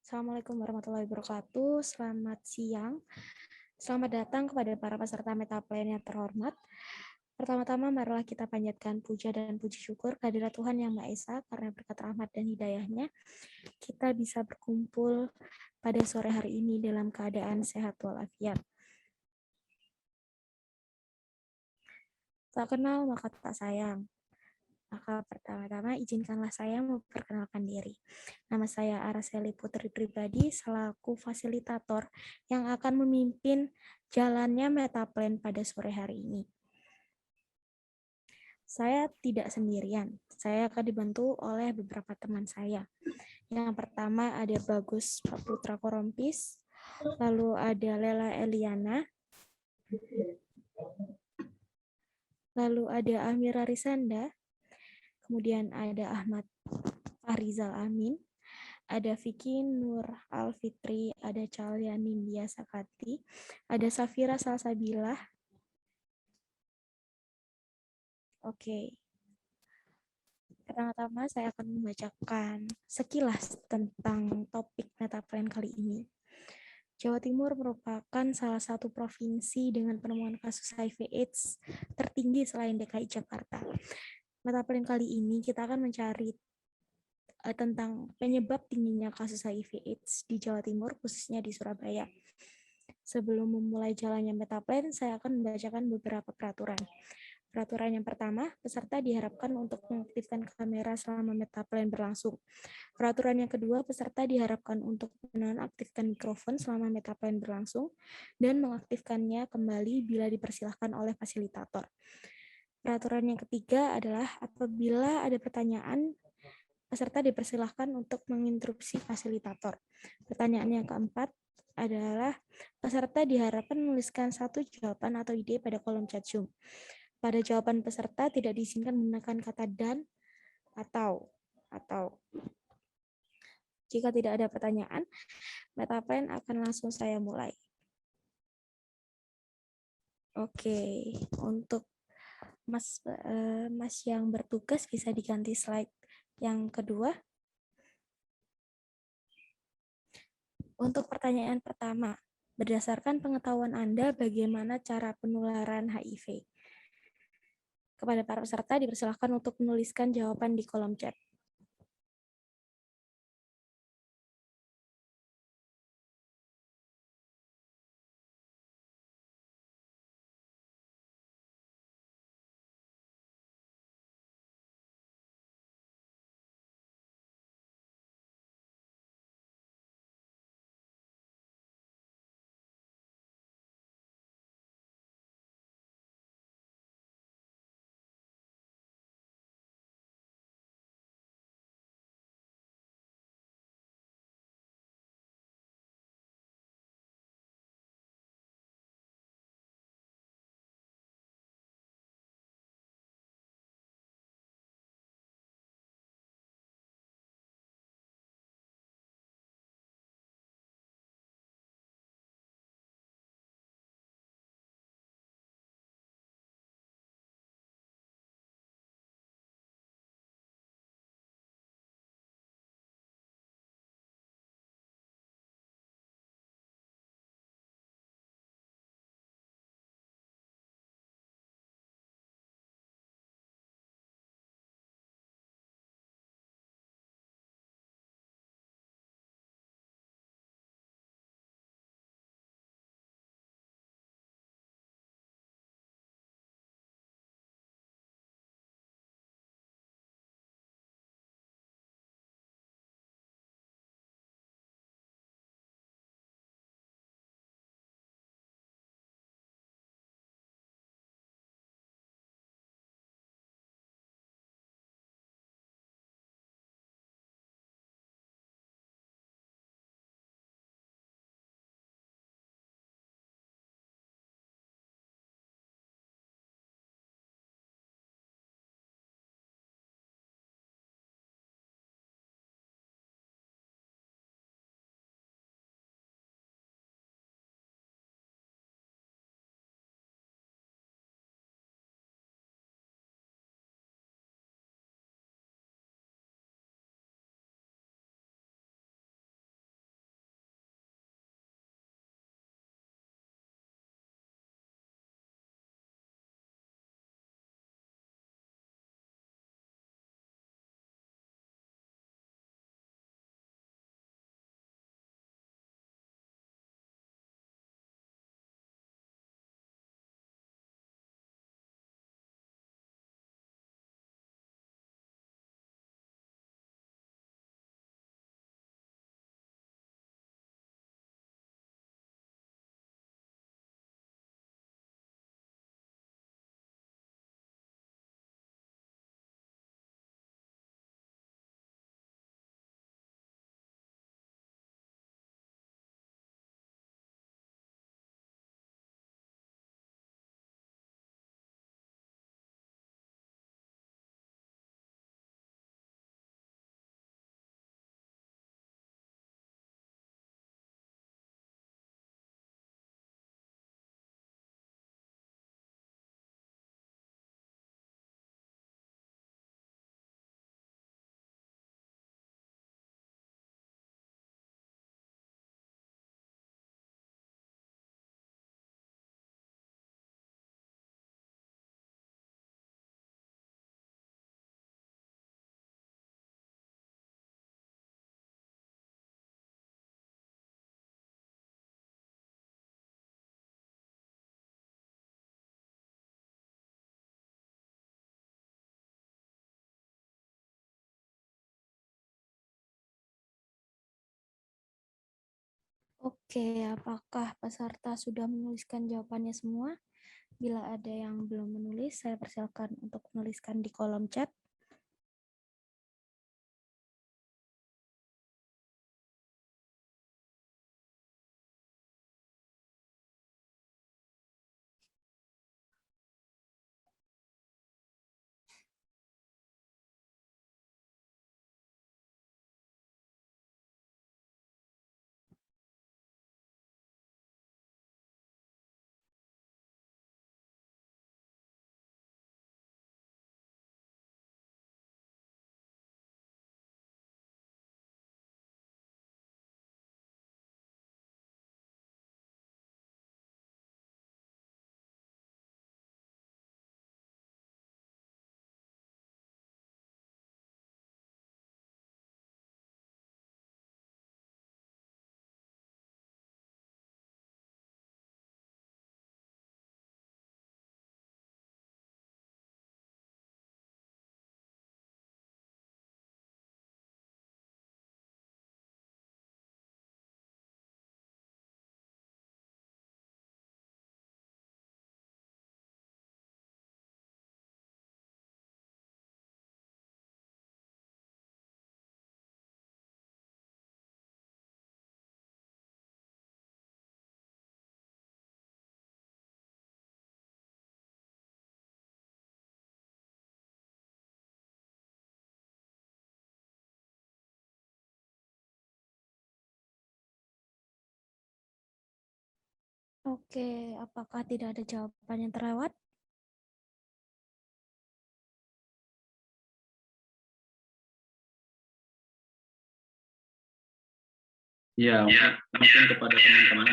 Assalamualaikum warahmatullahi wabarakatuh. Selamat siang. Selamat datang kepada para peserta Metaplan yang terhormat. Pertama-tama marilah kita panjatkan puja dan puji syukur kehadirat Tuhan Yang Maha Esa karena berkat rahmat dan hidayahnya kita bisa berkumpul pada sore hari ini dalam keadaan sehat walafiat. Tak kenal maka tak sayang. Maka pertama-tama izinkanlah saya memperkenalkan diri. Nama saya Araceli Putri Pribadi selaku fasilitator yang akan memimpin jalannya Metaplan pada sore hari ini. Saya tidak sendirian, saya akan dibantu oleh beberapa teman saya. Yang pertama ada Bagus Putra Korompis, lalu ada Lela Eliana, lalu ada Amira Risanda, kemudian ada Ahmad Farizal Amin, ada Vicky Nur Alfitri, ada Calia Nindya Sakati, ada Safira Salsabilah. Oke. Pertama-tama saya akan membacakan sekilas tentang topik Metaplan kali ini. Jawa Timur merupakan salah satu provinsi dengan penemuan kasus HIV/AIDS tertinggi selain DKI Jakarta. Metaplan kali ini kita akan mencari tentang penyebab tingginya kasus HIV/AIDS di Jawa Timur, khususnya di Surabaya. Sebelum memulai jalannya Metaplan, saya akan membacakan beberapa peraturan. Peraturan yang pertama, peserta diharapkan untuk mengaktifkan kamera selama Metaplan berlangsung. Peraturan yang kedua, peserta diharapkan untuk menonaktifkan mikrofon selama Metaplan berlangsung dan mengaktifkannya kembali bila dipersilahkan oleh fasilitator. Peraturan yang ketiga adalah apabila ada pertanyaan, peserta dipersilahkan untuk menginterupsi fasilitator. Pertanyaan yang keempat adalah peserta diharapkan menuliskan satu jawaban atau ide pada kolom chat Zoom. Pada jawaban peserta tidak diizinkan menggunakan kata dan atau. Jika tidak ada pertanyaan, Metaplan akan langsung saya mulai. Oke, untuk Mas yang bertugas bisa diganti slide yang kedua. Untuk pertanyaan pertama, berdasarkan pengetahuan Anda, bagaimana cara penularan HIV? Kepada para peserta dipersilakan untuk menuliskan jawaban di kolom chat. Oke, apakah peserta sudah menuliskan jawabannya semua? Bila ada yang belum menulis, saya persilakan untuk menuliskan di kolom chat. Oke, apakah tidak ada jawaban yang terlewat? Ya, mungkin kepada teman-teman.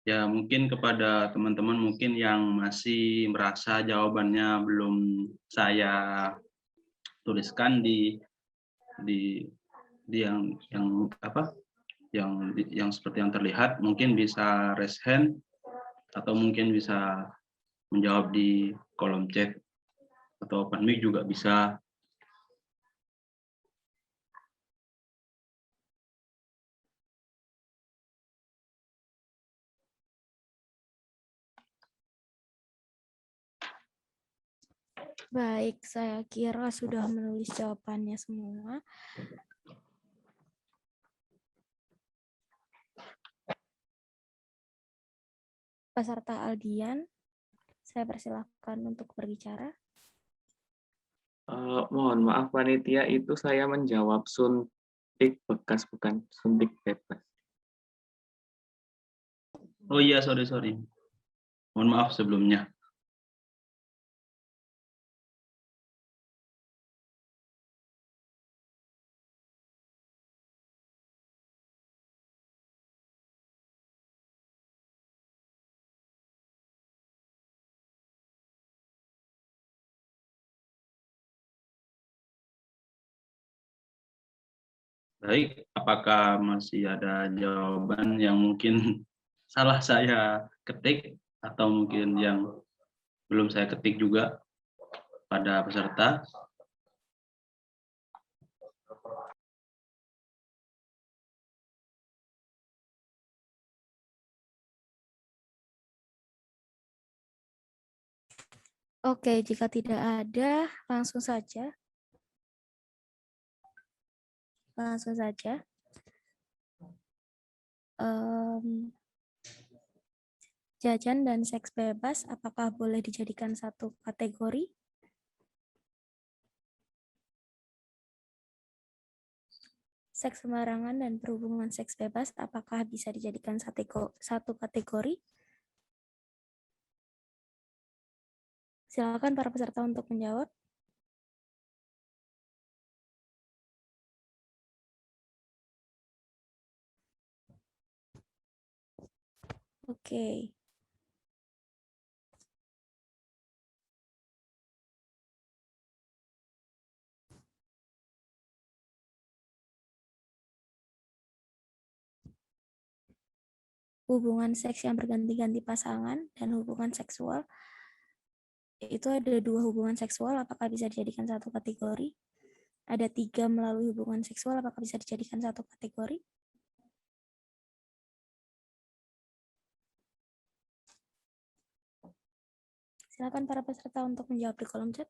Ya, mungkin kepada teman-teman mungkin yang masih merasa jawabannya belum saya tuliskan di yang apa? Yang seperti yang terlihat, mungkin bisa raise hand atau mungkin bisa menjawab di kolom chat atau open mic juga bisa. Baik, saya kira sudah menulis jawabannya semua. Peserta Aldian, saya persilahkan untuk berbicara. Mohon maaf panitia, itu saya menjawab suntik bekas bukan suntik bebas. Oh iya, sorry. Mohon maaf sebelumnya. Baik, apakah masih ada jawaban yang mungkin salah saya ketik atau mungkin yang belum saya ketik juga pada peserta? Oke, jika tidak ada, langsung saja. Jajan dan seks bebas, apakah boleh dijadikan satu kategori? Seks sembarangan dan perhubungan seks bebas, apakah bisa dijadikan satu kategori? Silakan para peserta untuk menjawab. Oke. hubungan seks yang berganti-ganti pasangan, dan hubungan seksual. Itu ada 2 hubungan seksual, apakah bisa dijadikan satu kategori? Ada 3 melalui hubungan seksual, apakah bisa dijadikan satu kategori? Silakan para peserta untuk menjawab di kolom chat.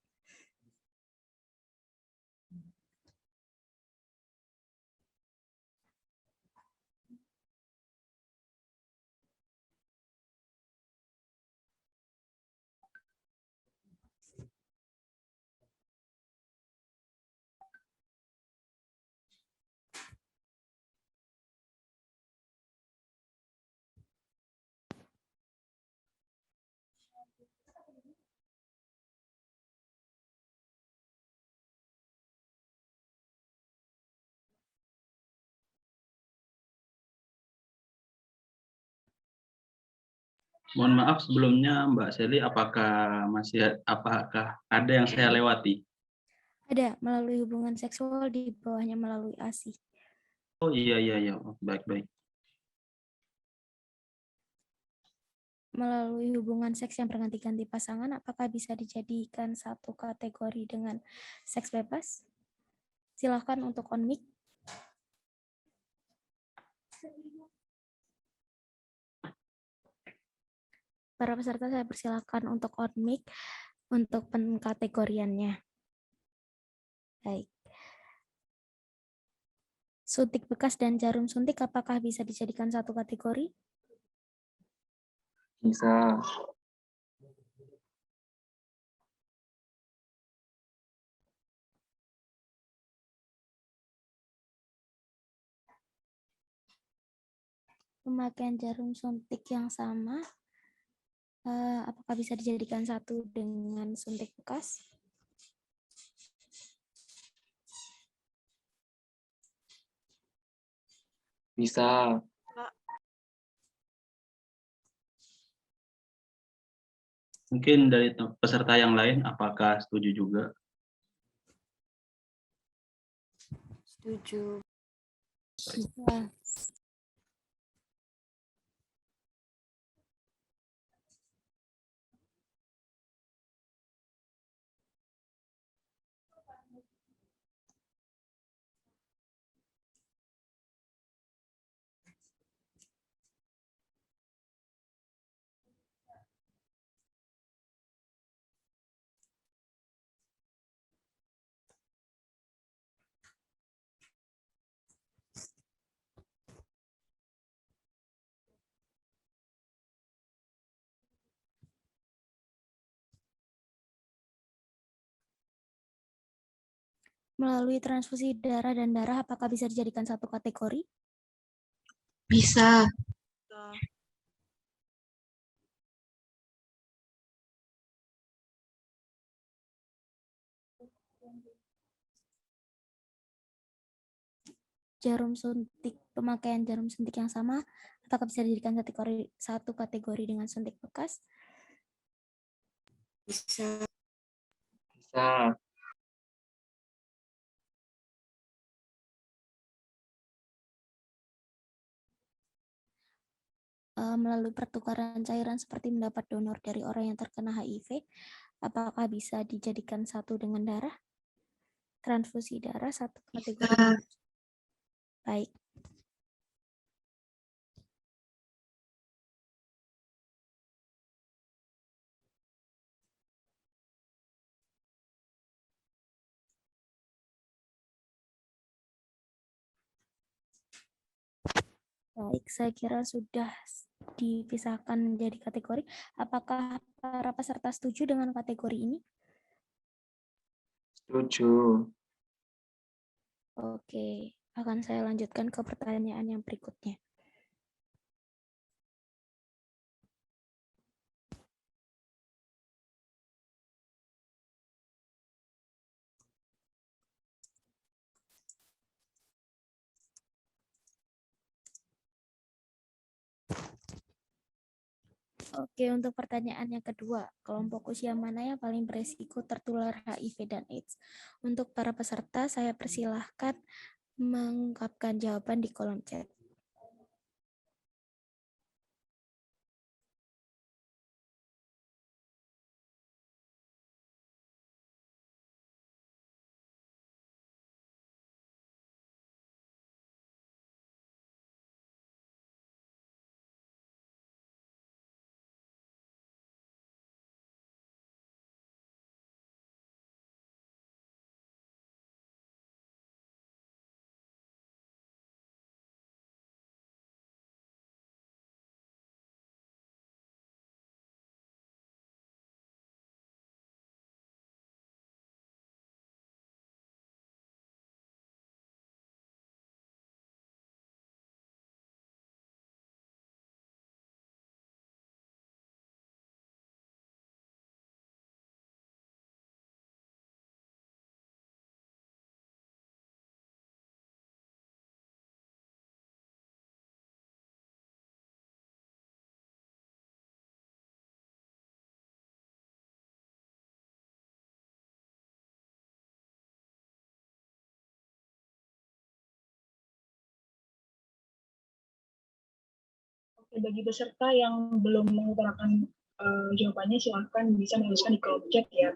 Mohon maaf sebelumnya Mbak Seli, apakah ada yang saya lewati? Ada melalui hubungan seksual, di bawahnya melalui ASI. Oh iya. Oh, baik. Melalui hubungan seks yang berganti-ganti pasangan, apakah bisa dijadikan satu kategori dengan seks bebas? Silakan untuk on mic. Para peserta saya persilakan untuk on mic untuk pengkategoriannya. Baik. Suntik bekas dan jarum suntik apakah bisa dijadikan satu kategori? Bisa. Pemakaian jarum suntik yang sama, apakah bisa dijadikan satu dengan suntik bekas? Bisa. Mungkin dari peserta yang lain, apakah setuju juga? Setuju. Bisa. Melalui transfusi darah dan darah, apakah bisa dijadikan satu kategori? Bisa. Jarum suntik, pemakaian jarum suntik yang sama, apakah bisa dijadikan satu kategori dengan suntik bekas? Bisa. Bisa. Melalui pertukaran cairan seperti mendapat donor dari orang yang terkena HIV, apakah bisa dijadikan satu dengan darah? Transfusi darah satu kategori. Bisa. Baik. Baik, saya kira sudah dipisahkan menjadi kategori. Apakah para peserta setuju dengan kategori ini? Setuju. Oke, akan saya lanjutkan ke pertanyaan yang berikutnya. Oke, untuk pertanyaan yang kedua, kelompok usia mana yang paling beresiko tertular HIV dan AIDS? Untuk para peserta, saya persilahkan mengungkapkan jawaban di kolom chat. bagi peserta yang belum mengutarakan jawabannya, silahkan bisa menuliskan di kolom chat ya.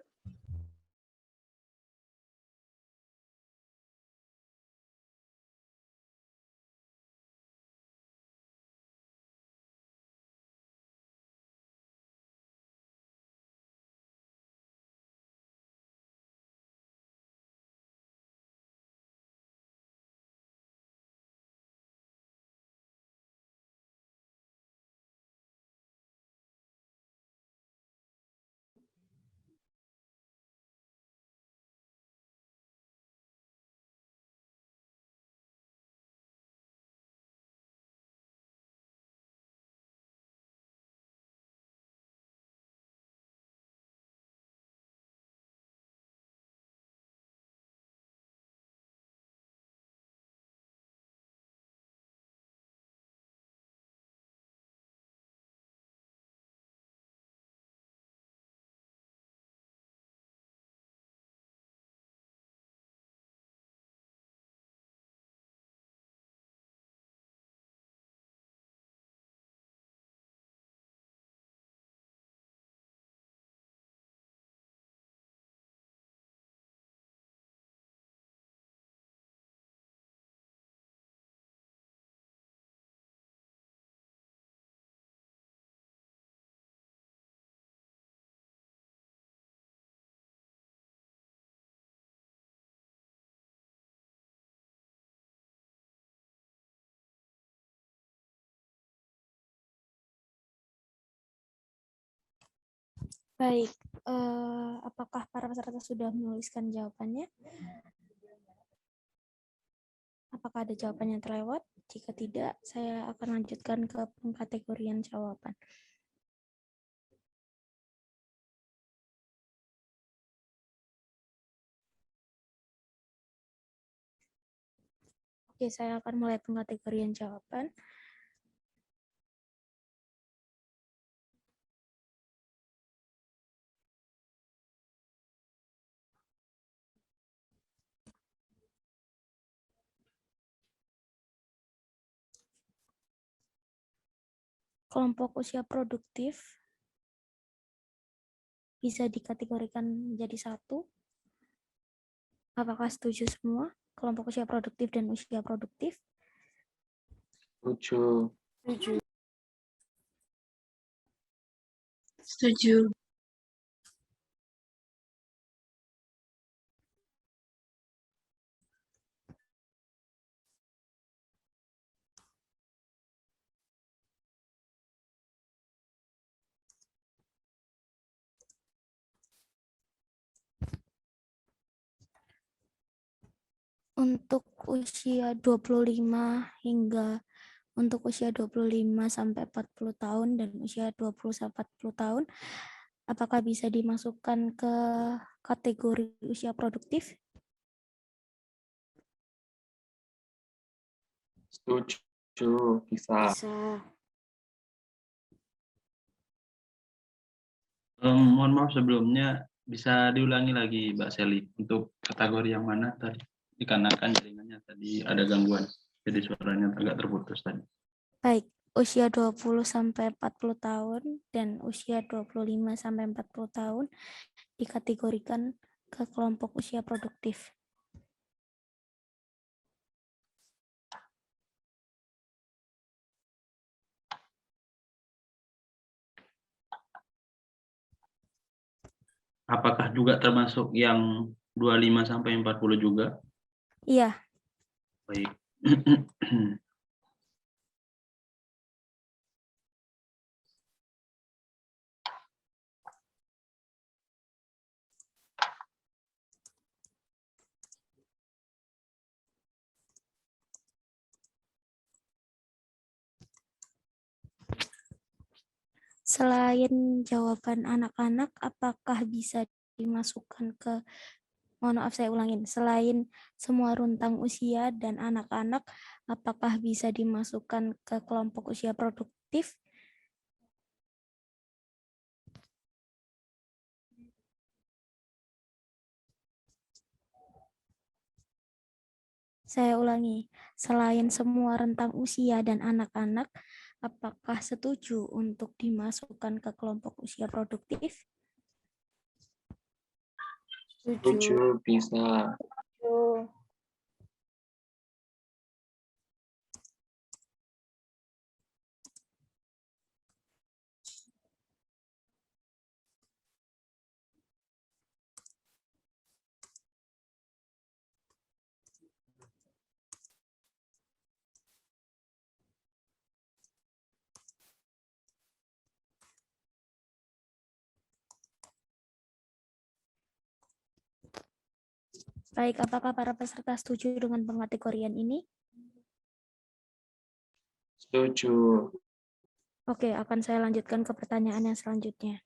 Baik, apakah para peserta sudah menuliskan jawabannya? Apakah ada jawaban yang terlewat? Jika tidak, saya akan lanjutkan ke pengkategorian jawaban. Oke, saya akan mulai pengkategorian jawaban. Kelompok usia produktif bisa dikategorikan menjadi satu. Apakah setuju semua? Kelompok usia produktif dan usia produktif? Setuju. Setuju. Untuk usia 25 hingga untuk usia 25 sampai 40 tahun dan usia 20 sampai 40 tahun, apakah bisa dimasukkan ke kategori usia produktif? Setuju. Bisa. Mohon maaf sebelumnya, bisa diulangi lagi Mbak Seli untuk kategori yang mana tadi? Dikarenakan jaringannya tadi ada gangguan, jadi suaranya agak terputus tadi. Baik, usia 20 sampai 40 tahun dan usia 25 sampai 40 tahun dikategorikan ke kelompok usia produktif. Apakah juga termasuk yang 25 sampai 40 juga? Iya. Baik. Selain jawaban anak-anak, apakah bisa dimasukkan ke, mohon maaf saya ulangin, selain semua rentang usia dan anak-anak, apakah bisa dimasukkan ke kelompok usia produktif? Saya ulangi, selain semua rentang usia dan anak-anak, Apakah setuju untuk dimasukkan ke kelompok usia produktif? Setuju, bisa. Baik, apakah para peserta setuju dengan pengategorian ini? Setuju. Oke, akan saya lanjutkan ke pertanyaan yang selanjutnya.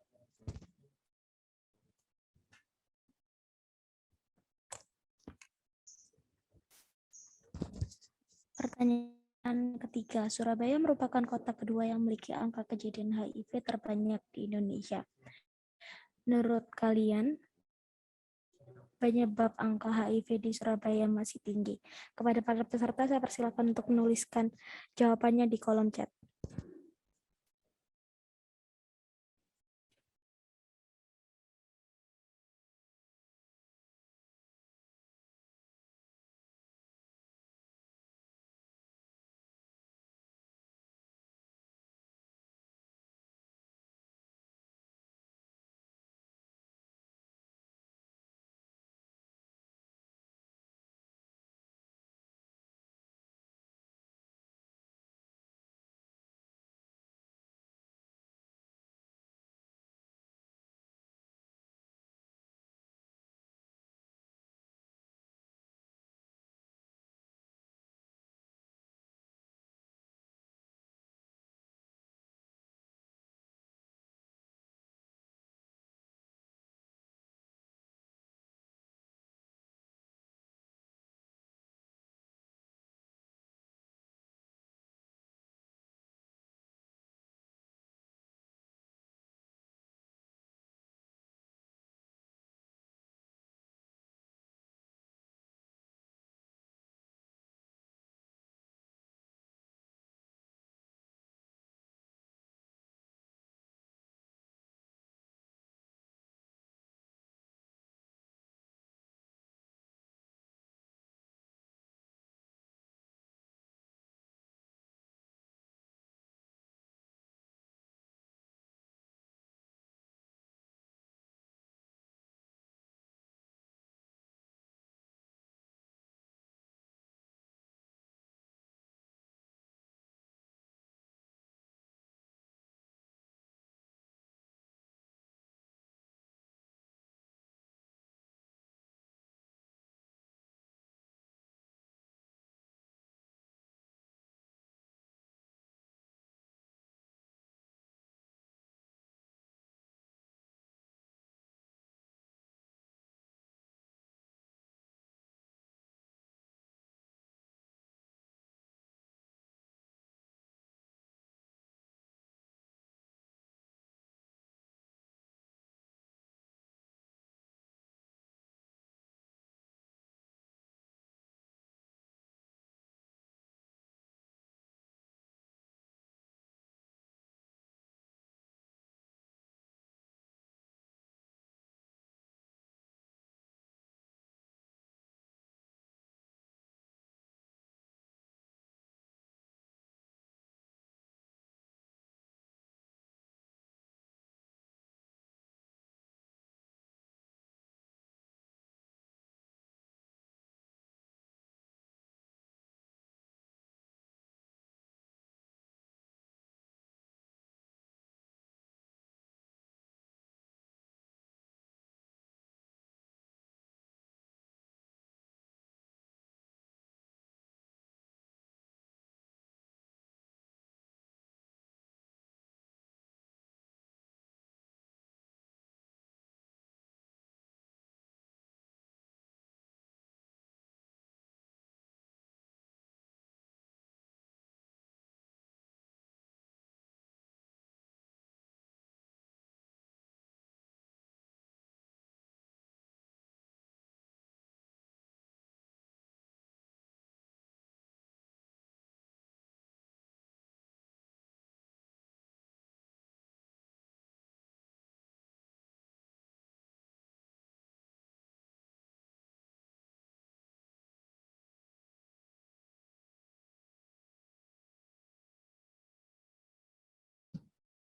Pertanyaan ketiga, Surabaya merupakan kota kedua yang memiliki angka kejadian HIV terbanyak di Indonesia. Menurut kalian, penyebab angka HIV di Surabaya masih tinggi? Kepada para peserta, saya persilakan untuk menuliskan jawabannya di kolom chat.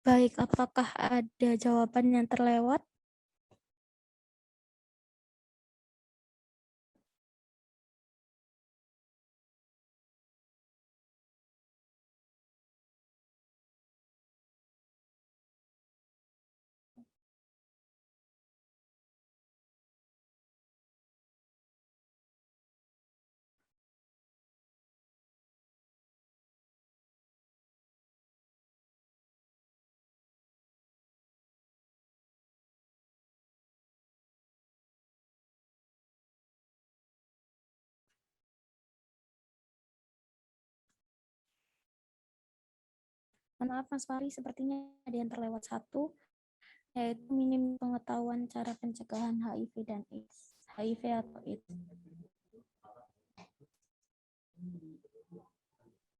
Baik, apakah ada jawaban yang terlewat? Maaf Mas Fahri, sepertinya ada yang terlewat satu, yaitu minim pengetahuan cara pencegahan HIV dan AIDS. HIV atau AIDS.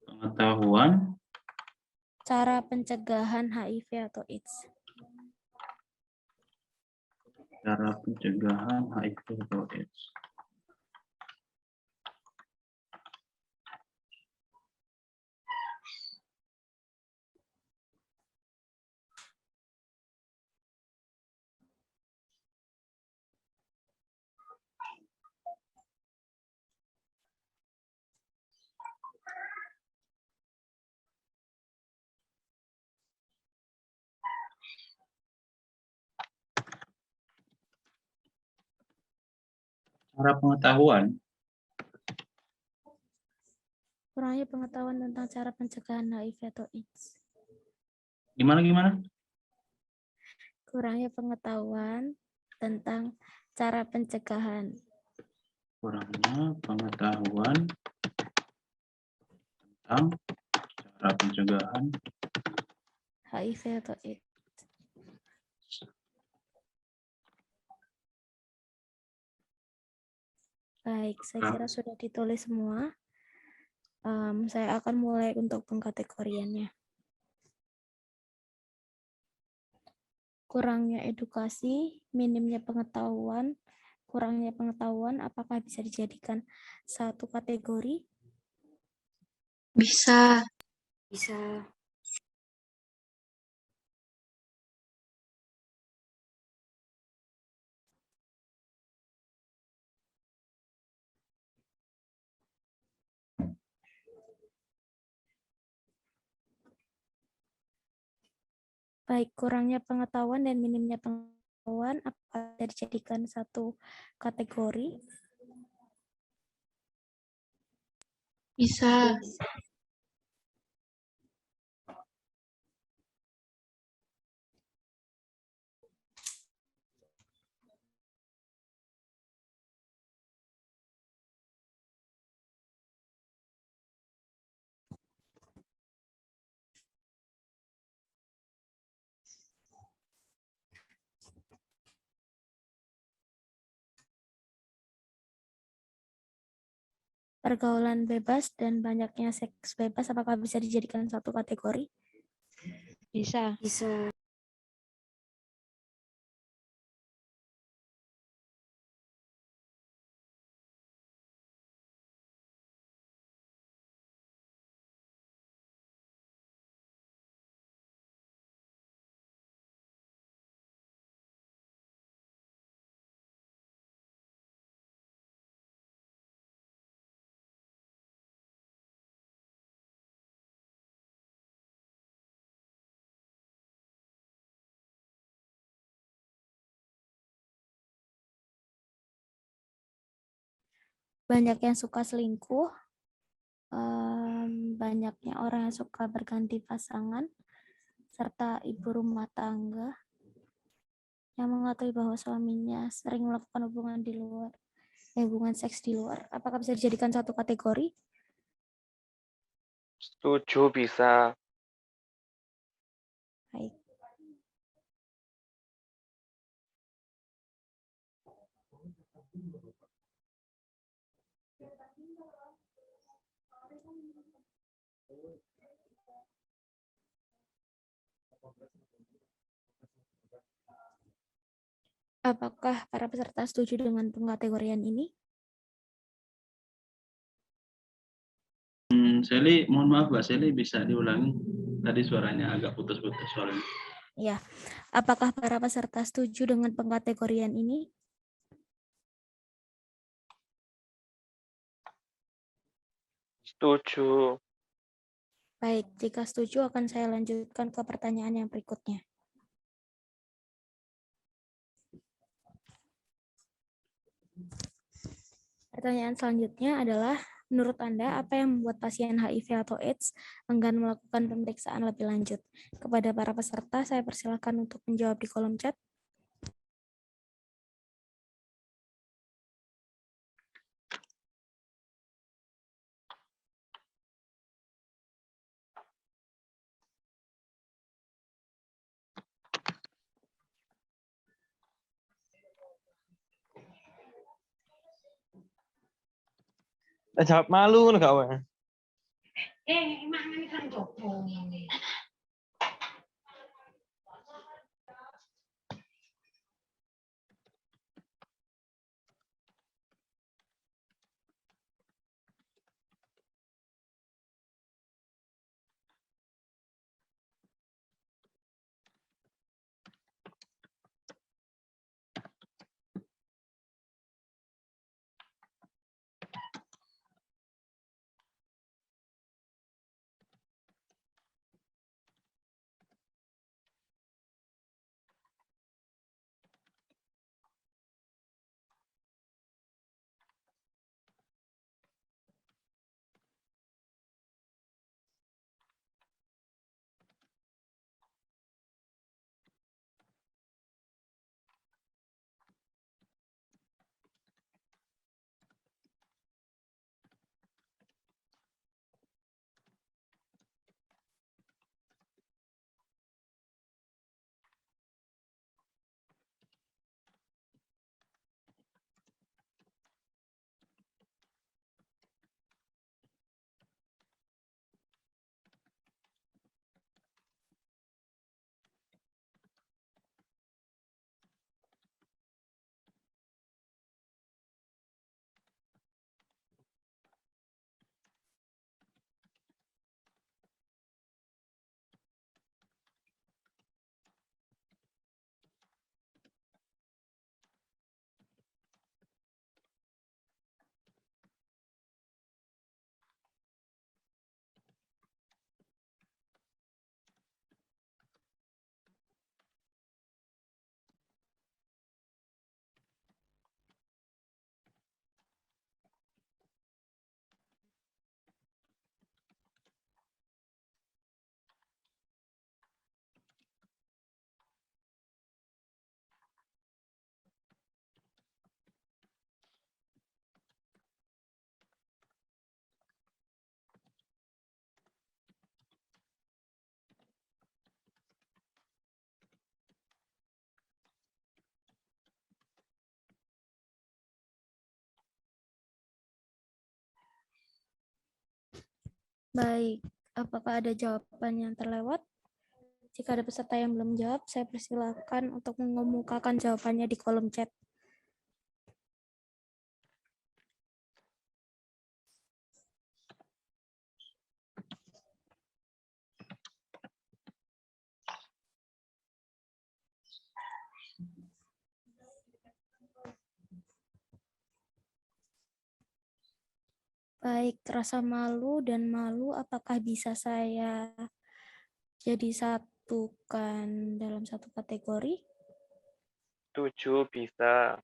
Pengetahuan Cara pencegahan HIV atau AIDS. cara pencegahan HIV atau AIDS. Cara pengetahuan, Kurangnya pengetahuan tentang cara pencegahan HIV atau AIDS. gimana? Kurangnya pengetahuan tentang cara pencegahan. Kurangnya pengetahuan tentang cara pencegahan HIV atau AIDS. Baik, saya kira sudah ditulis semua. Saya akan mulai untuk pengkategoriannya. Kurangnya edukasi, minimnya pengetahuan, kurangnya pengetahuan, apakah bisa dijadikan satu kategori? Bisa. Baik, kurangnya pengetahuan dan minimnya pengetahuan, apakah bisa dijadikan satu kategori? Bisa. Pergaulan bebas dan banyaknya seks bebas, apakah bisa dijadikan satu kategori? Bisa. Banyak yang suka selingkuh, banyaknya orang yang suka berganti pasangan, serta ibu rumah tangga yang mengetahui bahwa suaminya sering melakukan hubungan seks di luar. Apakah bisa dijadikan satu kategori? Setuju, bisa. Baik. Apakah para peserta setuju dengan pengkategorian ini? Sally, mohon maaf Mbak Sally, bisa diulangi? Tadi suaranya agak putus-putus soalnya. Ya, apakah para peserta setuju dengan pengkategorian ini? Setuju. Baik, jika setuju akan saya lanjutkan ke pertanyaan yang berikutnya. Pertanyaan selanjutnya adalah, menurut Anda, apa yang membuat pasien HIV atau AIDS enggan melakukan pemeriksaan lebih lanjut? Kepada para peserta, saya persilakan untuk menjawab di kolom chat. Jawab malu kan gak weh? Baik, apakah ada jawaban yang terlewat? Jika ada peserta yang belum jawab, saya persilakan untuk mengemukakan jawabannya di kolom chat. Baik, rasa malu dan malu apakah bisa saya jadi satukan dalam satu kategori? Setuju, bisa.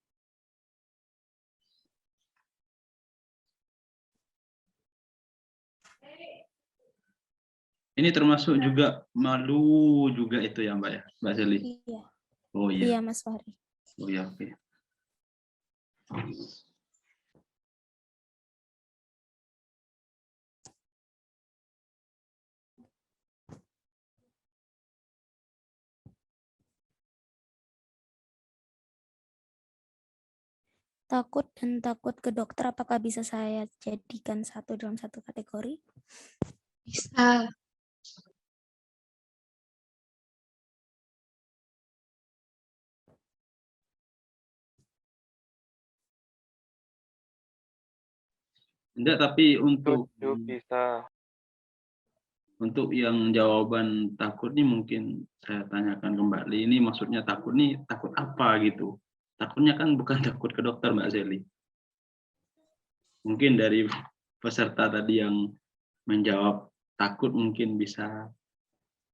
Ini termasuk juga malu juga itu ya Mbak ya, Mbak Seli? Iya. Oh iya. Iya, Mas Fahri. Oh iya, oke. Takut dan takut ke dokter, apakah bisa saya jadikan satu dalam satu kategori? Bisa. Enggak, tapi untuk Setuju, bisa. Untuk yang jawaban takut nih mungkin saya tanyakan kembali. Ini maksudnya takut nih takut apa gitu? Takutnya kan bukan takut ke dokter Mbak Seli. Mungkin dari peserta tadi yang menjawab takut mungkin bisa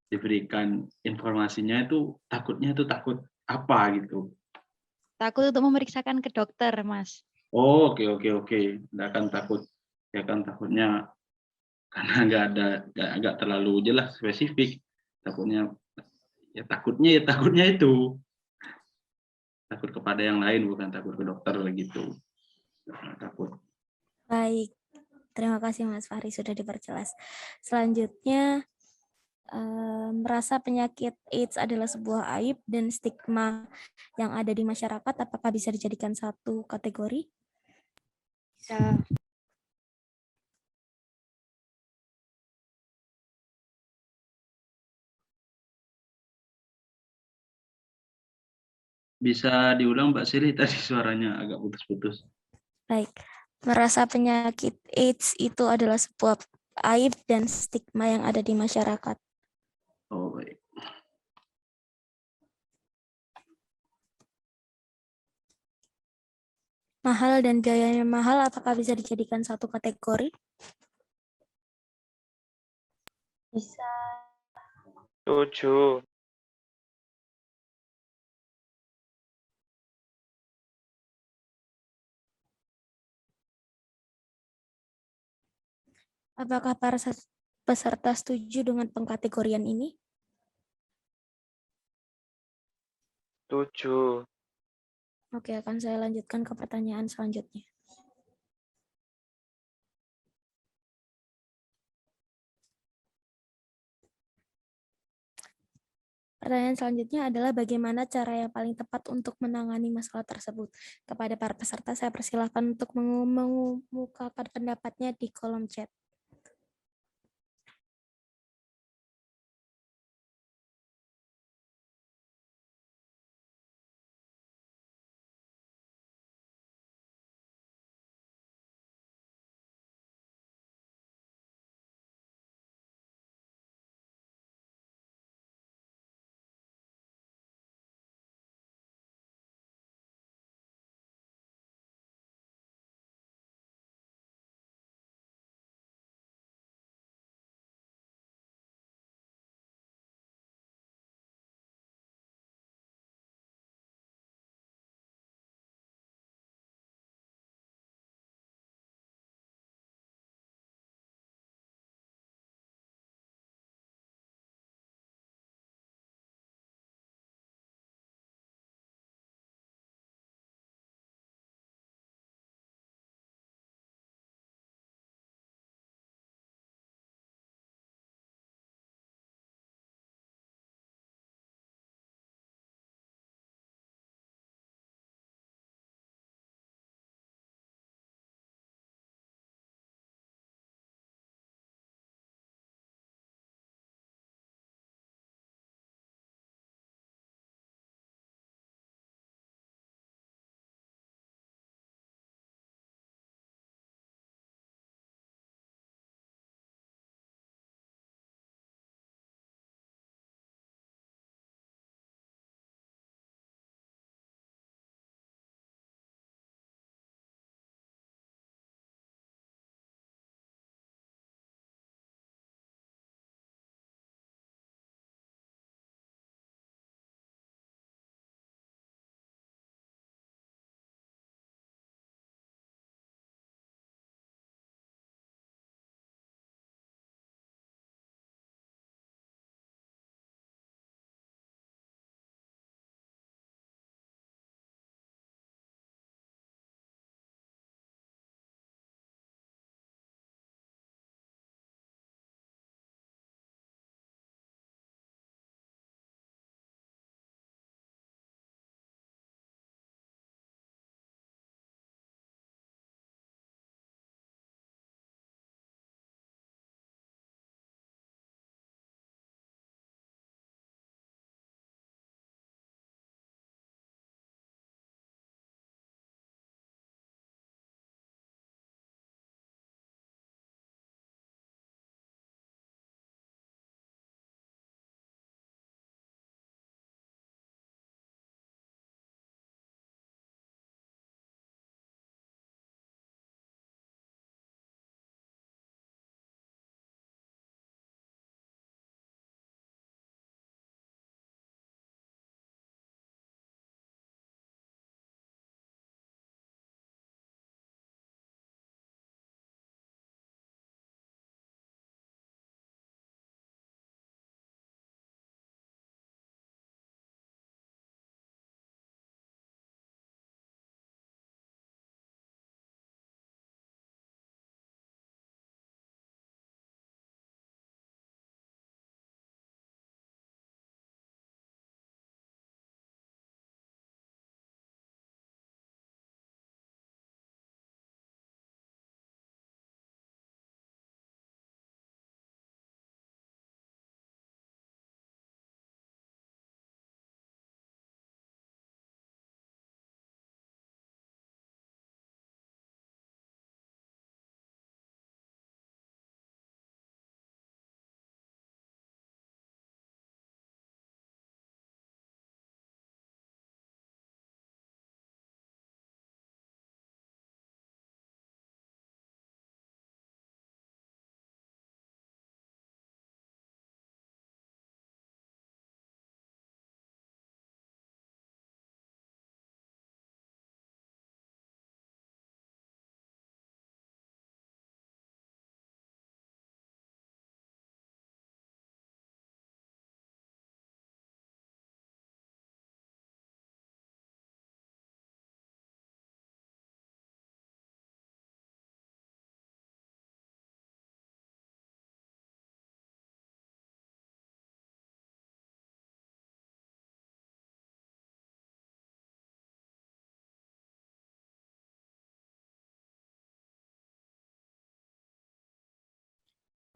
diberikan informasinya itu takutnya itu takut apa gitu. Takut untuk memeriksakan ke dokter, Mas. Oh, oke. Nggak akan takut. Ya kan takutnya karena nggak terlalu jelas spesifik. Takutnya itu takut kepada yang lain bukan takut ke dokter begitu. Takut. Baik, terima kasih Mas Fahri sudah diperjelas. Selanjutnya, merasa penyakit AIDS adalah sebuah aib dan stigma yang ada di masyarakat, apakah bisa dijadikan satu kategori? Bisa. Bisa diulang Mbak Sili tadi suaranya agak putus-putus. Baik, merasa penyakit AIDS itu adalah sebuah aib dan stigma yang ada di masyarakat. Oh, baik. Mahal dan biayanya mahal, apakah bisa dijadikan satu kategori? Bisa. 7. Apakah para peserta setuju dengan pengkategorian ini? 7. Oke, akan saya lanjutkan ke pertanyaan selanjutnya. Pertanyaan selanjutnya adalah bagaimana cara yang paling tepat untuk menangani masalah tersebut. Kepada para peserta, saya persilahkan untuk mengemukakan pendapatnya di kolom chat.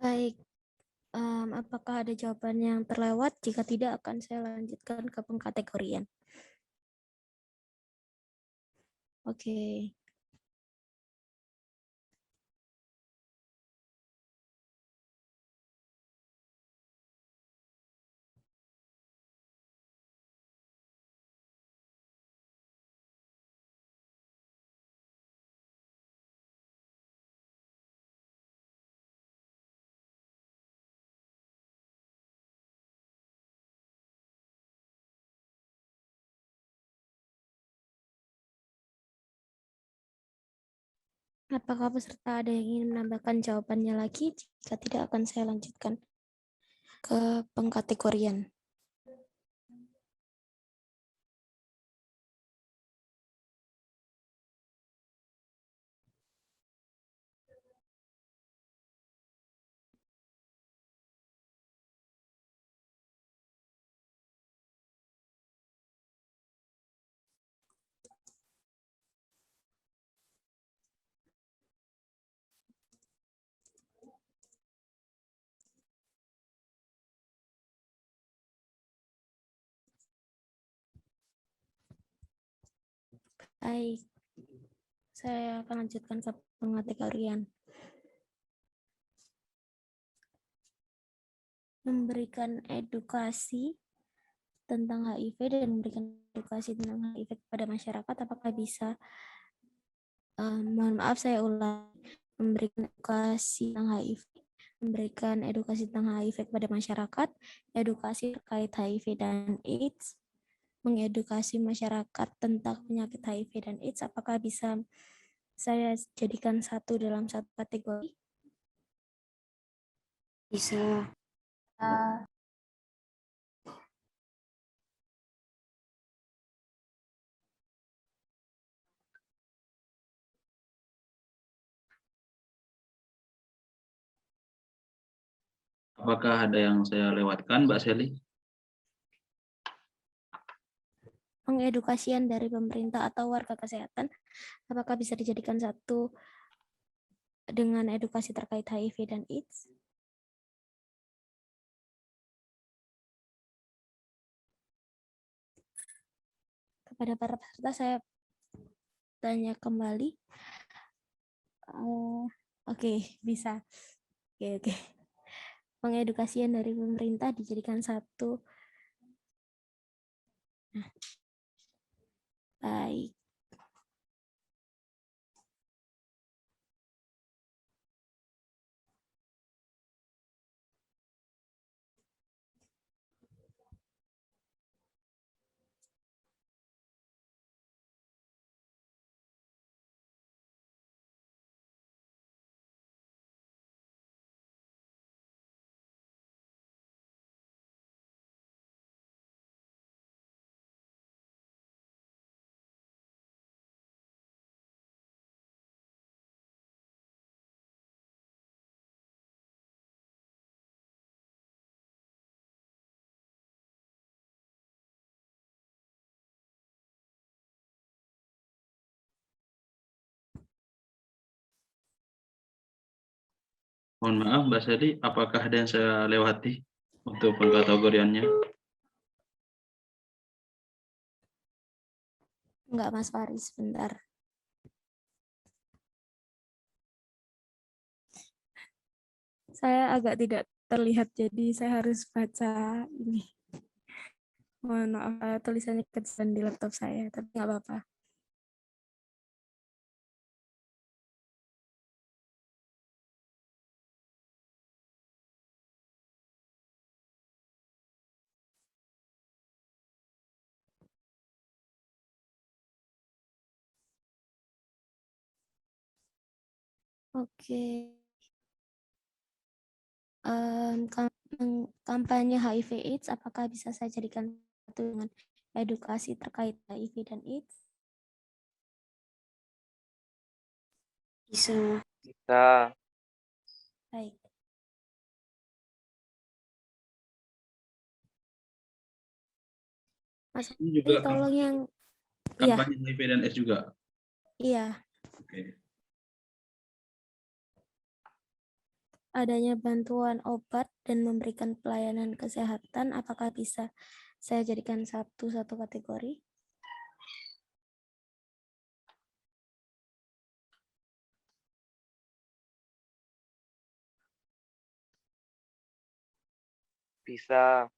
Baik, apakah ada jawaban yang terlewat? Jika tidak, akan saya lanjutkan ke pengkategorian. Oke. Apakah peserta ada yang ingin menambahkan jawabannya lagi? Jika tidak, akan saya lanjutkan ke pengkategorian. Baik, saya akan lanjutkan ke pengkategorian. Memberikan edukasi tentang HIV dan memberikan edukasi tentang HIV kepada masyarakat, apakah bisa, mohon maaf saya ulang, memberikan edukasi tentang HIV, memberikan edukasi tentang HIV kepada masyarakat, edukasi terkait HIV dan AIDS, mengedukasi masyarakat tentang penyakit HIV dan AIDS, apakah bisa saya jadikan satu dalam satu kategori? Bisa. Apakah ada yang saya lewatkan, Mbak Seli? Pengedukasian dari pemerintah atau warga kesehatan, apakah bisa dijadikan satu dengan edukasi terkait HIV dan AIDS? Kepada para peserta saya tanya kembali. Oke, bisa. Oke. Pengedukasian dari pemerintah dijadikan satu. Nah, baik. Mohon maaf, Mbak Seli, apakah ada yang saya lewati untuk pengkategoriannya? Enggak, Mas Faris, sebentar. Saya agak tidak terlihat, jadi saya harus baca ini. Mohon maaf, tulisannya kecil di laptop saya, tapi nggak apa-apa. Oke. Kampanye HIV/AIDS, apakah bisa saya jadikan satu dengan edukasi terkait HIV dan AIDS? Bisa. Bisa. Baik. Mas, Ini juga tolong yang iya, kampanye HIV dan AIDS juga. iya. Oke. adanya bantuan obat dan memberikan pelayanan kesehatan, apakah bisa saya jadikan satu kategori? Bisa.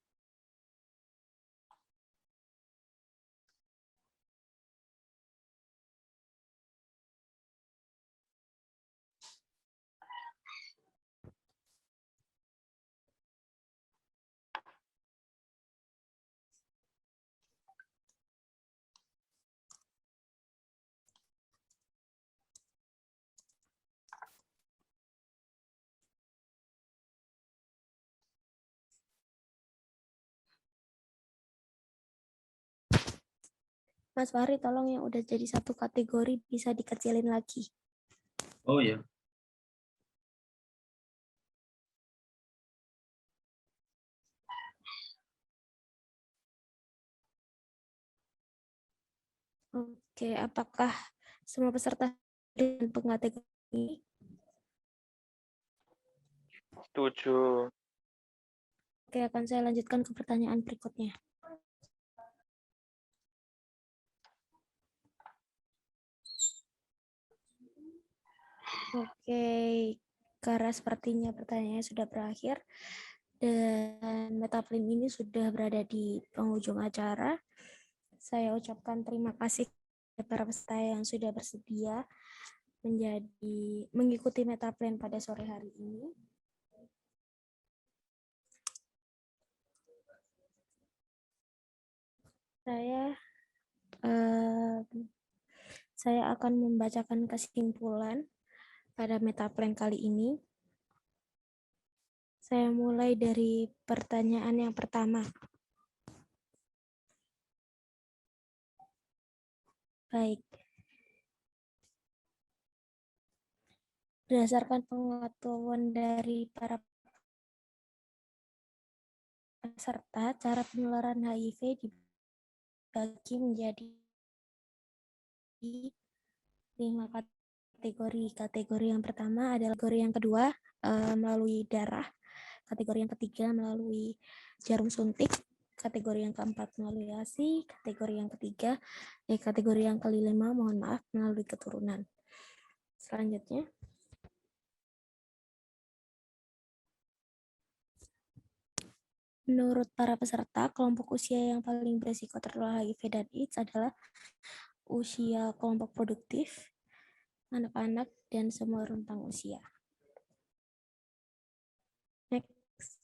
Mas Fahri, tolong yang udah jadi satu kategori bisa dikecilin lagi. Oh ya. Oke, apakah semua peserta dengan pengategori ini? Setuju. Oke, akan saya lanjutkan ke pertanyaan berikutnya. Oke, karena sepertinya pertanyaannya sudah berakhir dan Metaplin ini sudah berada di penghujung acara. Saya ucapkan terima kasih kepada para peserta yang sudah bersedia mengikuti Metaplin pada sore hari ini. Saya akan membacakan kesimpulan pada Metaplin kali ini. Saya mulai dari pertanyaan yang pertama. Baik. Berdasarkan pengetahuan dari para peserta, cara penularan HIV dibagi menjadi 5 kategori. Kategori yang pertama adalah kategori yang kedua melalui darah. Kategori yang ketiga melalui jarum suntik. Kategori yang keempat melalui ASI. Kategori yang kelima, mohon maaf, melalui keturunan. Selanjutnya. Menurut para peserta, kelompok usia yang paling berisiko tertular HIV dan AIDS adalah usia kelompok produktif, anak-anak, dan semua rentang usia. Next.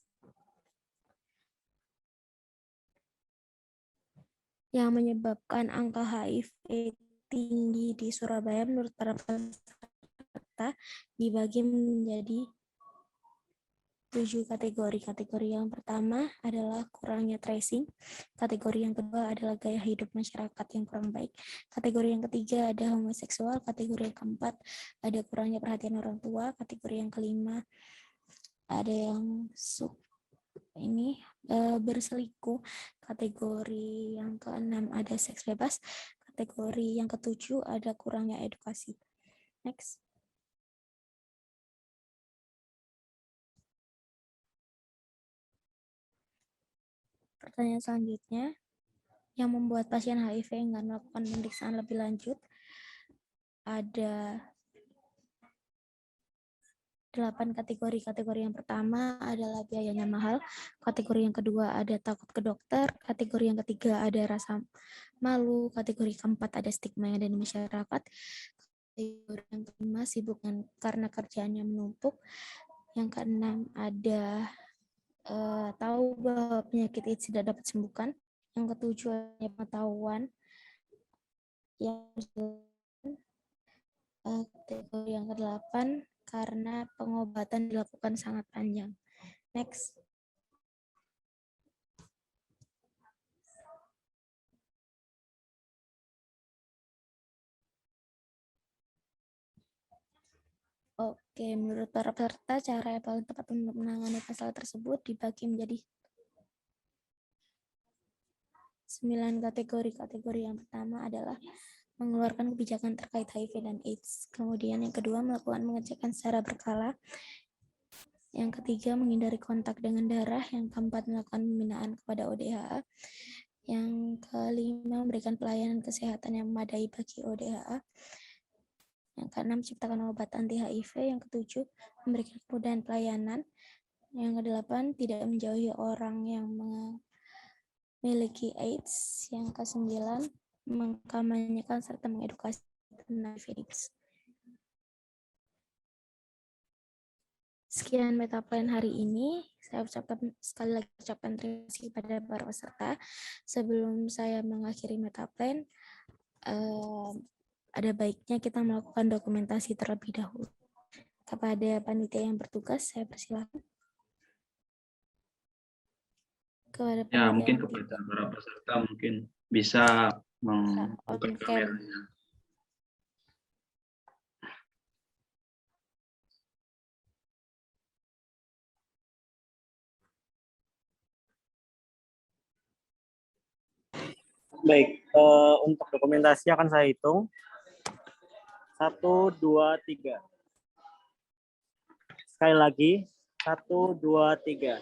Yang menyebabkan angka HIV tinggi di Surabaya menurut para peserta dibagi menjadi 7 kategori. Kategori yang pertama adalah kurangnya tracing. Kategori yang kedua adalah gaya hidup masyarakat yang kurang baik. Kategori yang ketiga ada homoseksual. Kategori yang keempat ada kurangnya perhatian orang tua. Kategori yang kelima ada yang berselingkuh. Kategori yang keenam ada seks bebas. Kategori yang ketujuh ada kurangnya edukasi. Next. Pertanyaan selanjutnya, yang membuat pasien HIV enggan melakukan pemeriksaan lebih lanjut ada 8 kategori. Kategori yang pertama adalah biayanya mahal. Kategori yang kedua ada takut ke dokter. Kategori yang ketiga ada rasa malu. Kategori keempat ada stigma yang ada di masyarakat. Kategori yang kelima sibuk karena kerjaannya menumpuk. Yang keenam ada tahu bahwa penyakit AIDS tidak dapat disembuhkan. Yang ketujuh ada pengetahuan. Kategori yang ke-8 karena pengobatan dilakukan sangat panjang. Next. Oke, menurut para peserta, cara yang paling tepat untuk menangani masalah tersebut dibagi menjadi 9 kategori. Kategori yang pertama adalah mengeluarkan kebijakan terkait HIV dan AIDS. Kemudian yang kedua, melakukan pengecekan secara berkala. Yang ketiga, menghindari kontak dengan darah. Yang keempat, melakukan pembinaan kepada ODHA. Yang kelima, memberikan pelayanan kesehatan yang memadai bagi ODHA. Yang keenam, ciptakan obat anti HIV. Yang ketujuh, memberikan kemudahan pelayanan. Yang kedelapan, tidak menjauhi orang yang memiliki AIDS. Yang kesembilan, mengkampanyekan serta mengedukasi tentang AIDS. Sekian Metaplan hari ini. Saya ucapkan sekali lagi terima kasih kepada para peserta. Sebelum saya mengakhiri Metaplan, ada baiknya kita melakukan dokumentasi terlebih dahulu. Kepada panitia yang bertugas, saya persilakan. Kepada Ya, panitia mungkin yang kepada para peserta mungkin bisa membuka on cam. kameranya. Baik, untuk dokumentasi akan saya hitung. 1, 2, 3. Sekali lagi, 1, 2, 3.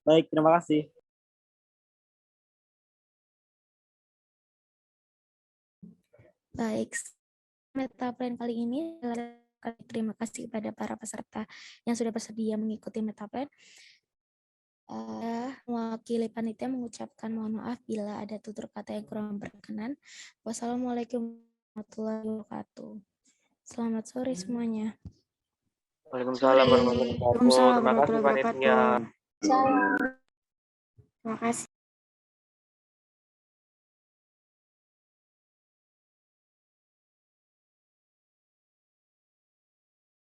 Baik, terima kasih. Baik, Metaplan kali ini terima kasih kepada para peserta yang sudah bersedia mengikuti Metaplan. Mewakili panitia mengucapkan mohon maaf bila ada tutur kata yang kurang berkenan. Wassalamualaikum warahmatullahi wabarakatuh. Selamat sore semuanya. Waalaikumsalam warahmatullahi wabarakatuh. Terima kasih panitia. Salam. Terima kasih.